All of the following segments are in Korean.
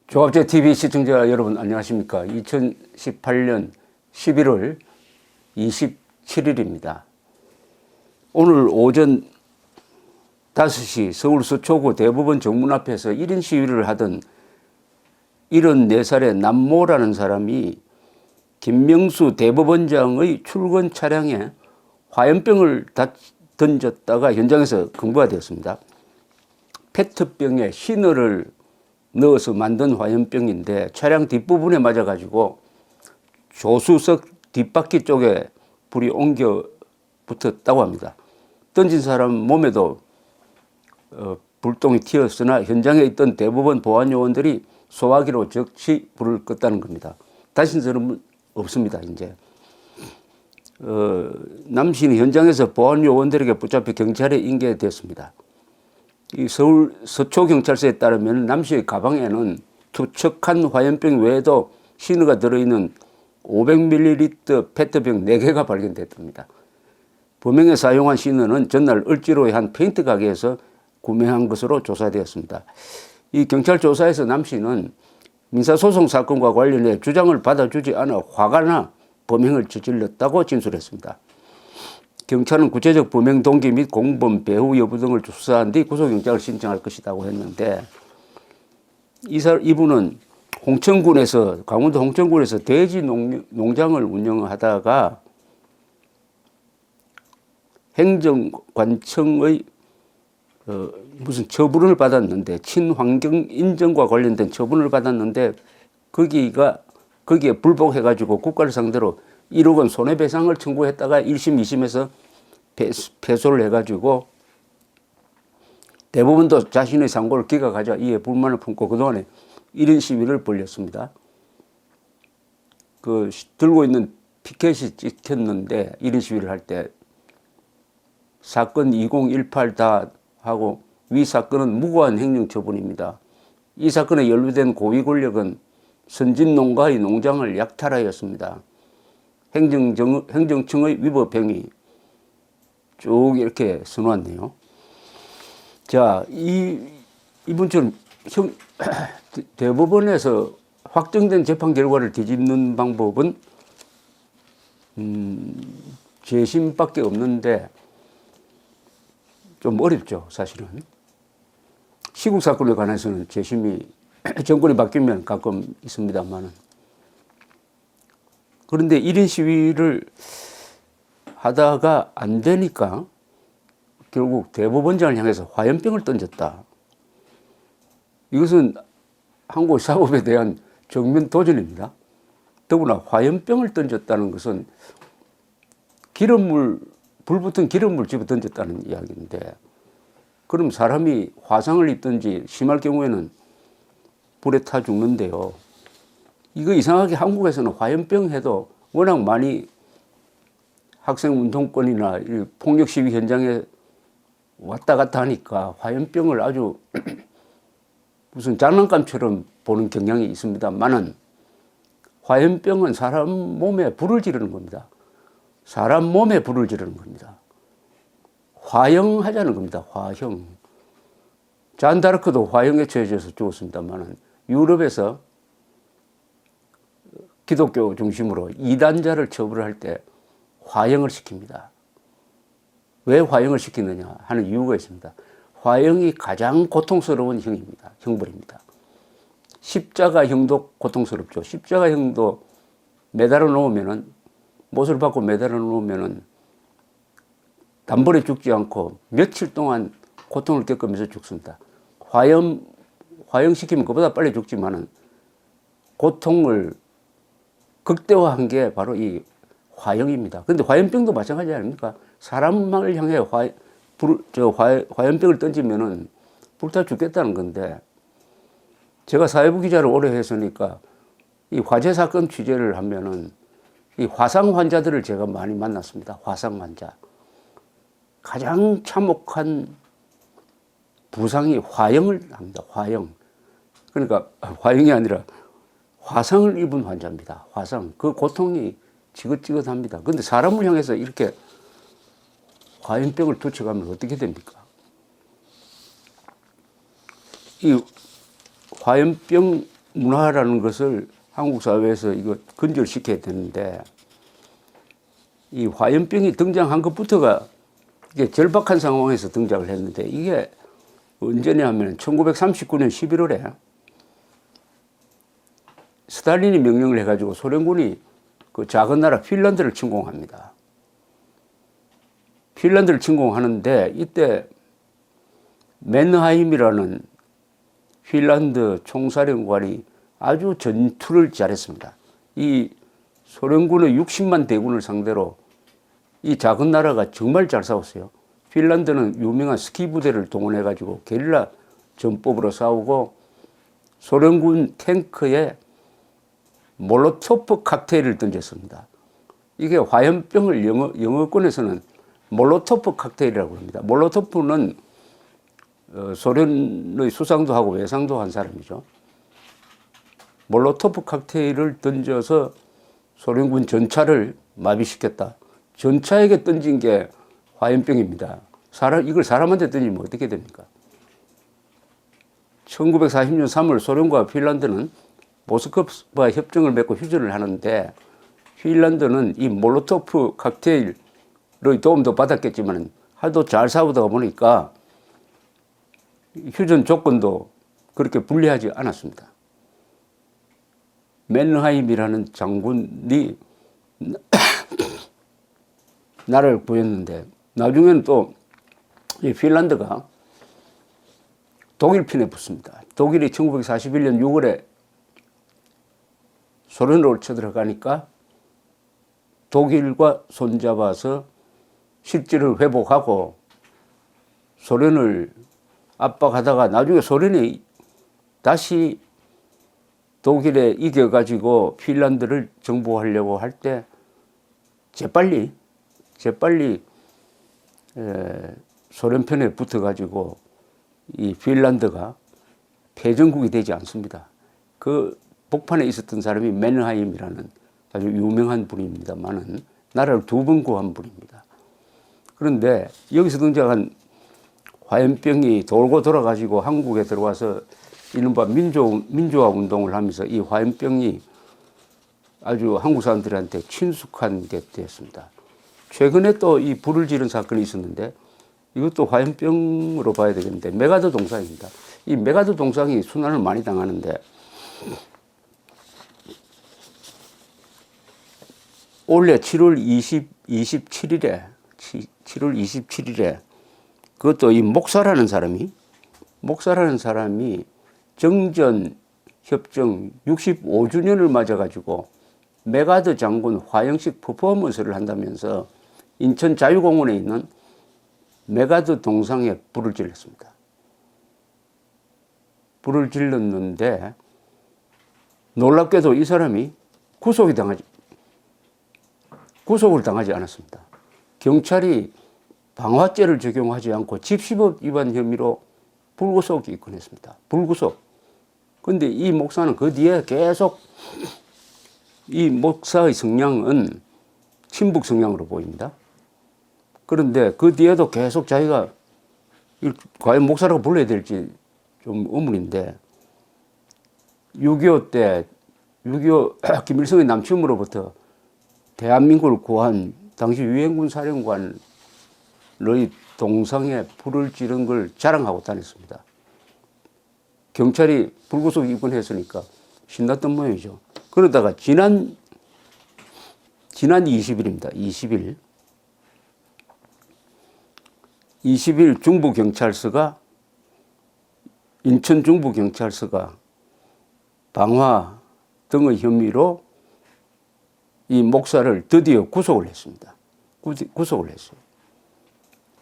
조합제 TV 시청자 여러분 안녕하십니까? 2018년 11월 27일입니다. 오늘 오전 5시 서울 서초구 대법원 정문 앞에서 1인 시위를 하던 74살의 남모라는 사람이 김명수 대법원장의 출근 차량에 화염병을 던졌다가 현장에서 검거가 되었습니다. 페트병에 시너를 넣어서 만든 화염병인데 차량 뒷부분에 맞아가지고 조수석 뒷바퀴 쪽에 불이 옮겨 붙었다고 합니다. 던진 사람 몸에도 불똥이 튀었으나 현장에 있던 대법원 보안 요원들이 소화기로 즉시 불을 껐다는 겁니다. 다신 사람은 없습니다. 이제 남 씨는 현장에서 보안 요원들에게 붙잡혀 경찰에 인계됐습니다. 이 서울 서초경찰서에 따르면 남 씨의 가방에는 투척한 화염병 외에도 시너가 들어있는 500ml 페트병 4개가 발견됐답니다. 범행에 사용한 시너는 전날 을지로의 한 페인트 가게에서 구매한 것으로 조사되었습니다. 이 경찰 조사에서 남 씨는 민사소송 사건과 관련해 주장을 받아주지 않아 화가 나 범행을 저질렀다고 진술했습니다. 경찰은 구체적 범행 동기 및 공범, 배후 여부 등을 수사한 뒤 구속영장을 신청할 것이라고 했는데 이분은 홍천군에서 강원도 홍천군에서 돼지 농장을 운영하다가 행정관청의 무슨 처분을 받았는데 친환경 인증과 관련된 처분을 받았는데 거기에 불복해가지고 국가를 상대로 1억 원 손해배상을 청구했다가 1심, 2심에서 패소를 해가지고 대법원도 자신의 상고를 기각하자 이에 불만을 품고 그동안에 1인 시위를 벌였습니다. 들고 있는 피켓이 찍혔는데 1인 시위를 할 때 사건 2018 다 하고 위 사건은 무고한 행정처분입니다. 이 사건에 연루된 고위 권력은 선진농가의 농장을 약탈하였습니다. 행정청의 위법 행위 쭉 이렇게 써놨네요. 자, 이분처럼 대법원에서 확정된 재판 결과를 뒤집는 방법은 재심밖에 없는데 좀 어렵죠, 사실은. 시국 사건에 관해서는 재심이 정권이 바뀌면 가끔 있습니다만은. 그런데 1인 시위를 하다가 안 되니까 결국 대법원장을 향해서 화염병을 던졌다. 이것은 한국 사법에 대한 정면 도전입니다. 더구나 화염병을 던졌다는 것은 불 붙은 기름물 집어 던졌다는 이야기인데 그럼 사람이 화상을 입든지 심할 경우에는 불에 타 죽는데요. 이거 이상하게 한국에서는 화염병 해도 워낙 많이 학생운동권이나 폭력 시위 현장에 왔다 갔다 하니까 화염병을 아주 무슨 장난감처럼 보는 경향이 있습니다만은 화염병은 사람 몸에 불을 지르는 겁니다. 사람 몸에 불을 지르는 겁니다. 화형하자는 겁니다. 화형. 잔다르크도 화형에 처해져서 죽었습니다만은 유럽에서 기독교 중심으로 이단자를 처벌할 때 화형을 시킵니다. 왜 화형을 시키느냐 하는 이유가 있습니다. 화형이 가장 고통스러운 형벌입니다. 십자가형도 고통스럽죠. 십자가형도 매달아 놓으면은 못을 받고 매달아 놓으면은 단번에 죽지 않고 며칠 동안 고통을 겪으면서 죽습니다. 화형시키면 그보다 빨리 죽지만은 고통을 극대화한 게 바로 이 화형입니다. 그런데 화염병도 마찬가지 아닙니까? 사람을 향해 화염병을 던지면은 불타 죽겠다는 건데 제가 사회부 기자를 오래 했으니까 이 화재 사건 취재를 하면은 이 화상 환자들을 제가 많이 만났습니다. 화상 환자. 가장 참혹한 부상이 화형을 합니다. 화형. 그러니까 화형이 아니라 화상을 입은 환자입니다. 화상. 그 고통이 지긋지긋합니다. 그런데 사람을 향해서 이렇게 화염병을 투척하면 어떻게 됩니까? 이 화염병은 문화라는 것을 한국 사회에서 이거 근절시켜야 되는데 이 화염병이 등장한 것부터가 이게 절박한 상황에서 등장을 했는데 이게 언제냐 하면 1939년 11월에 스탈린이 명령을 해가지고 소련군이 그 작은 나라 핀란드를 침공합니다. 핀란드를 침공하는데 이때 맨하임이라는 핀란드 총사령관이 아주 전투를 잘했습니다. 이 소련군의 60만 대군을 상대로 이 작은 나라가 정말 잘 싸웠어요. 핀란드는 유명한 스키 부대를 동원해가지고 게릴라 전법으로 싸우고 소련군 탱크에 몰로토프 칵테일을 던졌습니다. 이게 화염병을 영어권에서는 몰로토프 칵테일이라고 합니다. 몰로토프는 소련의 수상도 하고 외상도 한 사람이죠. 몰로토프 칵테일을 던져서 소련군 전차를 마비시켰다. 전차에게 던진 게 화염병입니다. 이걸 사람한테 던지면 어떻게 됩니까? 1940년 3월 소련과 핀란드는 모스크바 협정을 맺고 휴전을 하는데 핀란드는 이 몰로토프 칵테일의 도움도 받았겠지만 하도 잘 싸우다 보니까 휴전 조건도 그렇게 불리하지 않았습니다. 맨하임이라는 장군이 나라를 구했는데 나중에는 또 이 핀란드가 독일 편에 붙습니다. 독일이 1941년 6월에 소련으로 쳐들어가니까 독일과 손잡아서 실질을 회복하고 소련을 압박하다가 나중에 소련이 다시 독일에 이겨가지고 핀란드를 정복하려고 할 때 재빨리 소련 편에 붙어가지고 이 핀란드가 패전국이 되지 않습니다. 그 복판에 있었던 사람이 맨하임이라는 아주 유명한 분입니다만은 나라를 2번 구한 분입니다. 그런데 여기서 등장한 화염병이 돌고 돌아가지고 한국에 들어와서 이른바 민주화 운동을 하면서 이 화염병이 아주 한국 사람들한테 친숙한 게 되었습니다. 최근에 또 이 불을 지른 사건이 있었는데 이것도 화염병으로 봐야 되겠는데 메가드 동상입니다. 이 메가드 동상이 순환을 많이 당하는데 올해 7월 27일에 그것도 이 목사라는 사람이 정전 협정 65주년을 맞아가지고 메가드 장군 화형식 퍼포먼스를 한다면서 인천 자유공원에 있는 메가드 동상에 불을 질렀습니다. 불을 질렀는데 놀랍게도 이 사람이 구속을 당하지 않았습니다. 경찰이 방화죄를 적용하지 않고 집시법 위반 혐의로 불구속이 입건했습니다. 불구속. 그런데 이 목사는 그 뒤에 계속 이 목사의 성향은 친북 성향으로 보입니다. 그런데 그 뒤에도 계속 자기가 과연 목사라고 불러야 될지 좀 의문인데 6.25 때 6.25 김일성의 남침으로부터 대한민국을 구한 당시 유엔군 사령관의 동상에 불을 지른 걸 자랑하고 다녔습니다. 경찰이 불구속 입건했으니까 신났던 모양이죠. 그러다가 지난 20일입니다. 20일 인천 중부경찰서가 방화 등의 혐의로 이 목사를 드디어 구속을 했습니다. 구속을 했어요.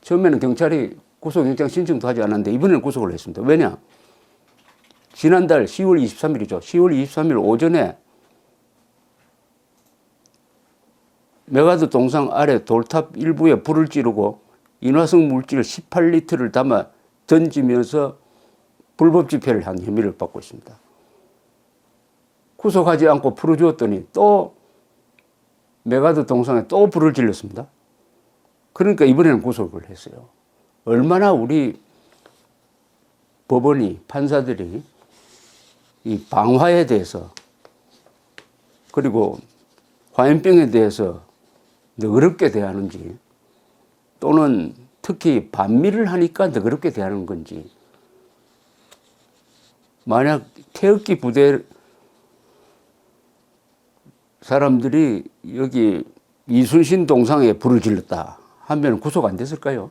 처음에는 경찰이 구속영장 신청도 하지 않았는데 이번에는 구속을 했습니다. 왜냐? 지난달 10월 23일이죠. 10월 23일 오전에 메가드 동상 아래 돌탑 일부에 불을 지르고 인화성 물질 18리터를 담아 던지면서 불법 집회를 한 혐의를 받고 있습니다. 구속하지 않고 풀어주었더니 또 메가드 동상에 또 불을 질렀습니다. 그러니까 이번에는 구속을 했어요. 얼마나 우리 법원이 판사들이 이 방화에 대해서 그리고 화염병에 대해서 너그럽게 대하는지 또는 특히 반미를 하니까 너그럽게 대하는 건지 만약 태극기 부대 사람들이 여기 이순신 동상에 불을 질렀다 하면 구속 안 됐을까요?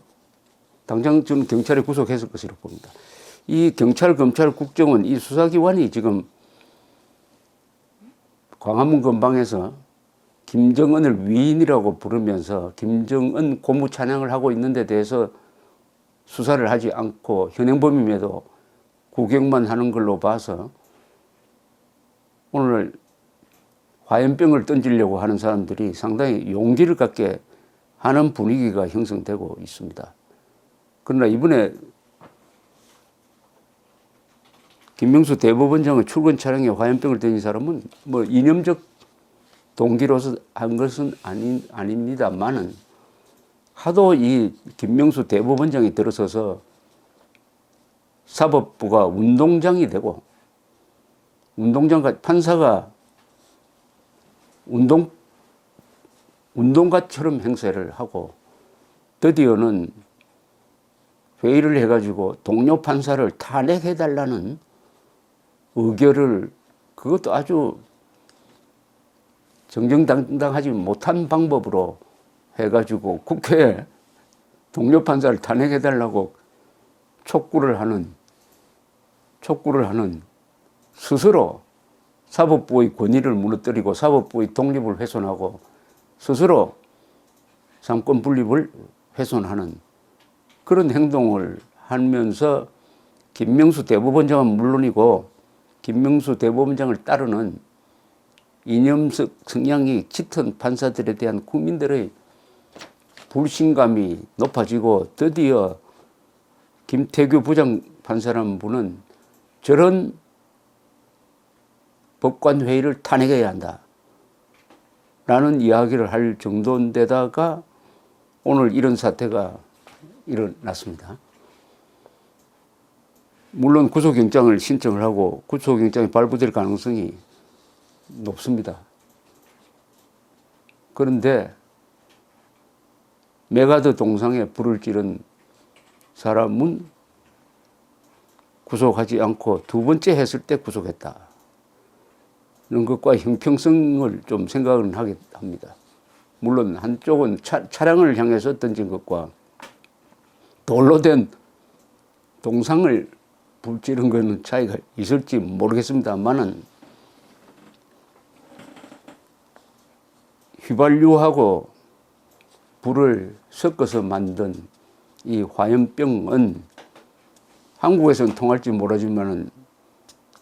당장 저는 경찰에 구속했을 것이라고 봅니다. 이 경찰, 검찰, 국정원 이 수사기관이 지금 광화문 근방에서 김정은을 위인이라고 부르면서 김정은 고무 찬양을 하고 있는 데 대해서 수사를 하지 않고 현행범임에도 구경만 하는 걸로 봐서 오늘 화염병을 던지려고 하는 사람들이 상당히 용기를 갖게 하는 분위기가 형성되고 있습니다. 그러나 이번에 김명수 대법원장의 출근 차량에 화염병을 던진 사람은 뭐 이념적 동기로서 한 것은 아닙니다만은 하도 이 김명수 대법원장이 들어서서 사법부가 운동장이 되고 운동장과 판사가 운동가처럼 행세를 하고 드디어는 회의를 해가지고 동료 판사를 탄핵해달라는 의결을 그것도 아주 정정당당하지 못한 방법으로 해가지고 국회에 동료 판사를 탄핵해달라고 촉구를 하는 스스로 사법부의 권위를 무너뜨리고 사법부의 독립을 훼손하고 스스로 상권 분립을 훼손하는 그런 행동을 하면서 김명수 대법원장은 물론이고 김명수 대법원장을 따르는 이념적 성향이 짙은 판사들에 대한 국민들의 불신감이 높아지고 드디어 김태규 부장판사라는 분은 저런 법관회의를 탄핵해야 한다 라는 이야기를 할 정도인데다가 오늘 이런 사태가 일어났습니다. 물론 구속영장을 신청을 하고 구속영장이 발부될 가능성이 높습니다. 그런데 메가드 동상에 불을 지른 사람은 구속하지 않고 두 번째 했을 때 구속했다. 이런 것과 형평성을 좀 생각을 하게 합니다. 물론 한쪽은 차량을 향해서 던진 것과 돌로 된 동상을 불 지른 것은 차이가 있을지 모르겠습니다만은 휘발유하고 불을 섞어서 만든 이 화염병은 한국에서는 통할지 모르지만은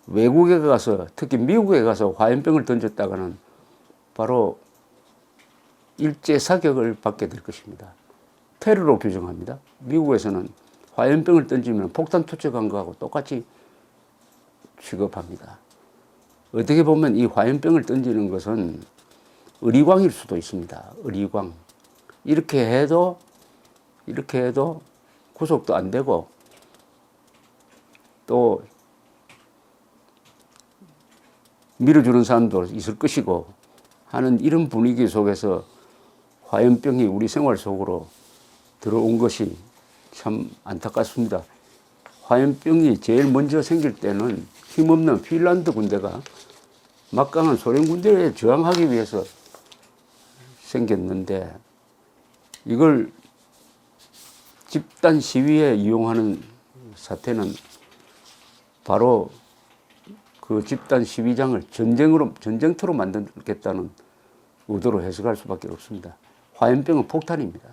외국에 가서 특히 미국에 가서 화염병을 던졌다가는 바로 일제 사격을 받게 될 것입니다. 테러로 규정합니다. 미국에서는 화염병을 던지면 폭탄 투척한 거하고 똑같이 취급합니다. 어떻게 보면 이 화염병을 던지는 것은 의리광일 수도 있습니다. 의리광. 이렇게 해도 구속도 안 되고 또 밀어주는 사람도 있을 것이고 하는 이런 분위기 속에서 화염병이 우리 생활 속으로 들어온 것이 참 안타깝습니다. 화염병이 제일 먼저 생길 때는 힘없는 핀란드 군대가 막강한 소련 군대에 저항하기 위해서 생겼는데 이걸 집단 시위에 이용하는 사태는 바로 그 집단 시위장을 전쟁터로 만들겠다는 의도로 해석할 수밖에 없습니다. 화염병은 폭탄입니다.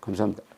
감사합니다.